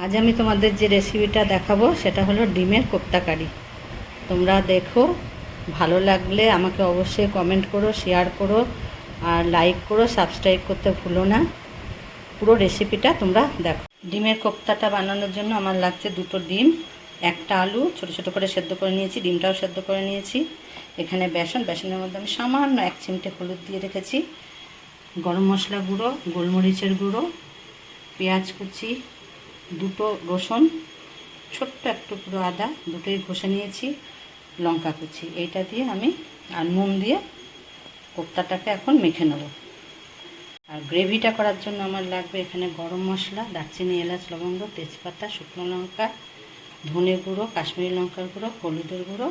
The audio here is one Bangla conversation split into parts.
আজ আমি তোমাদের যে রেসিপিটা দেখাবো সেটা হলো ডিমের কোপ্তা কারি। তোমরা দেখো, ভালো লাগলে আমাকে অবশ্যই কমেন্ট করো, শেয়ার করো, আর লাইক করো, সাবস্ক্রাইব করতে ভুলো না। পুরো রেসিপিটা তোমরা দেখো। ডিমের কোপ্তাটা বানানোর জন্য আমার লাগছে 2টো ডিম, একটা আলু ছোটো ছোটো করে সেদ্ধ করে নিয়েছি, ডিমটাও সেদ্ধ করে নিয়েছি। এখানে বেসনের মধ্যে আমি সামান্য 1 চিমটে হলুদ দিয়ে রেখেছি, গরম মশলা গুঁড়ো, গোলমরিচের গুঁড়ো, পেঁয়াজ কুচি, 2টো রসুন, ছোট্ট এক টুকরো আদা, দুটোই ঘষে নিয়েছি, লঙ্কা কুচি। এইটা দিয়ে আমি আর নুন দিয়ে কোপ্তাটাকে এখন মেখে নেব। আর গ্রেভিটা করার জন্য আমার লাগবে এখানে গরম মশলা, দারচিনি, এলাচ, লবঙ্গ, তেজপাতা, শুকনো লঙ্কা, ধনে গুঁড়ো, কাশ্মীরি লঙ্কার গুঁড়ো, হলুদের গুঁড়ো,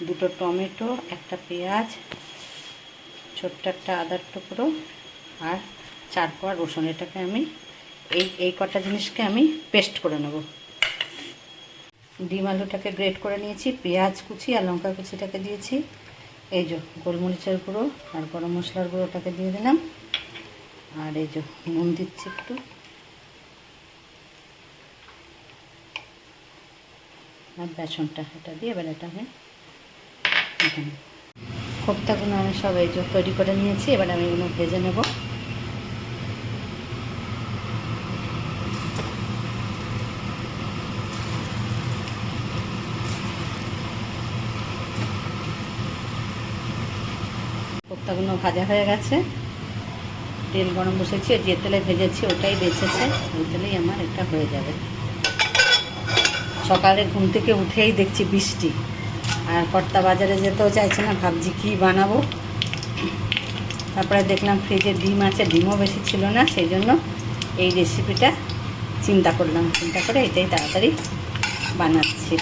2টো টমেটো, একটা পেঁয়াজ, ছোট্ট একটা আদার টুকরো, আর 4 কোয়া রসুন। এটাকে আমি এই কটা জিনিসকে আমি পেস্ট করে নেব। ডিম আলুটাকে গ্রেট করে নিয়েছি, পেঁয়াজ কুচি আর লঙ্কা কুচিটাকে দিয়েছি, এই যে গোলমরিচের গুঁড়ো আর গরম মশলার গুঁড়োটাকে দিয়ে দিলাম, আর এই যে নুন দিচ্ছি একটু, আর বেসনটা এটা দিয়ে এবার এটা আমি এখানে কোপ্তাগুলো আমি সব এই যে তৈরি করে নিয়েছি। এবার আমি এগুলো ভেজে নেব। কোপ্তাগুলো ভাজা হয়ে গেছে, তেল গরম বসেছি, যে তেলে ভেজেছি ওটাই বেঁচেছে, ওই তেলেই আমার এটা হয়ে যাবে। সকালে ঘুম থেকে উঠেই দেখছি বৃষ্টি, আর কর্তা বাজারে যেতেও চাইছে না, ভাবছি কী বানাবো। তারপরে দেখলাম ফ্রিজে ডিম আছে, ডিমও বেশি ছিল না, সেই জন্য এই রেসিপিটা চিন্তা করে এটাই তাড়াতাড়ি বানাচ্ছি।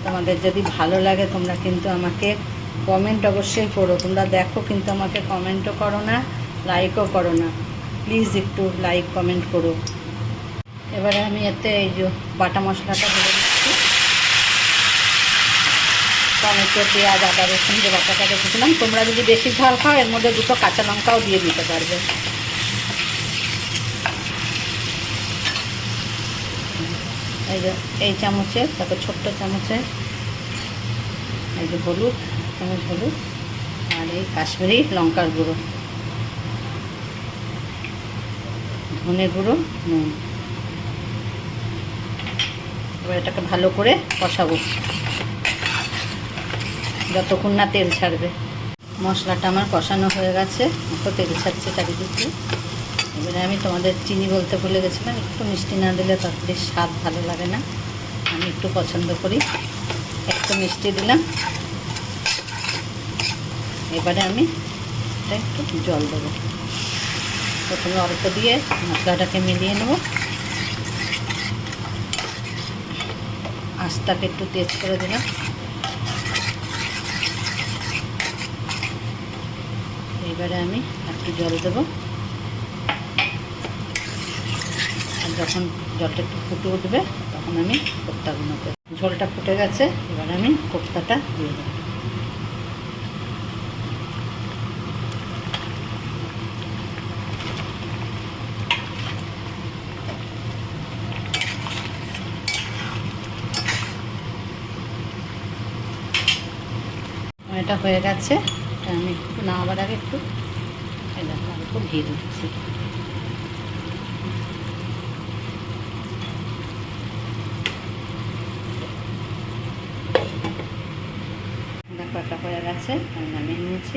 তোমাদের যদি ভালো লাগে তোমরা কিন্তু আমাকে কমেন্ট অবশ্যই করো। তোমরা দেখো কিন্তু আমাকে কমেন্টও করো না, লাইকও করো না। প্লিজ একটু লাইক কমেন্ট করো। এবারে আমি এতে এই যে বাটা মশলাটা দিয়ে দিচ্ছি, টমেটো, পেঁয়াজ, আদা, রসুন যে বাটাটা রেখেছিলাম। তোমরা যদি বেশি ঝাল খাও এর মধ্যে 2টো কাঁচা লঙ্কাও দিয়ে দিতে পারবে। এই যে এই চামচে, তারপর ছোট্ট চামচে এই যে হলুদ, চামচ হলুদ, আর এই কাশ্মীরি লঙ্কার গুঁড়ো, ধনে গুঁড়ো, নুন। এবার এটাকে ভালো করে কষাবো যতক্ষণ না তেল ছাড়বে। মশলাটা আমার কষানো হয়ে গেছে, একটু তেল ছাড়ছে চারিদিকে। এবারে আমি তোমাদের চিনি বলতে ভুলে গেছিলাম, একটু মিষ্টি না দিলে তরকারির স্বাদ ভালো লাগে না, আমি একটু পছন্দ করি, একটু মিষ্টি দিলাম। এবারে আমি এটা একটু জল দেবো। প্রথমে অল্প দিয়ে মশলাটাকে মিলিয়ে নেব, আঁচটাকে একটু তেজ করে দিলাম। এবারে আমি একটু জল দেবো, আর যখন জলটা একটু ফুটে উঠবে তখন আমি কোপ্তাগুলোকে, ঝোলটা ফুটে গেছে, এবার আমি কোপ্তাটা দিয়ে দেবো। এটা হয়ে গেছে, এটা আমি একটু নামাবার আগে একটু অল্প ঘি দিচ্ছি। ব্যাপারটা হয়ে গেছে, আমি নামিয়ে নিয়েছি।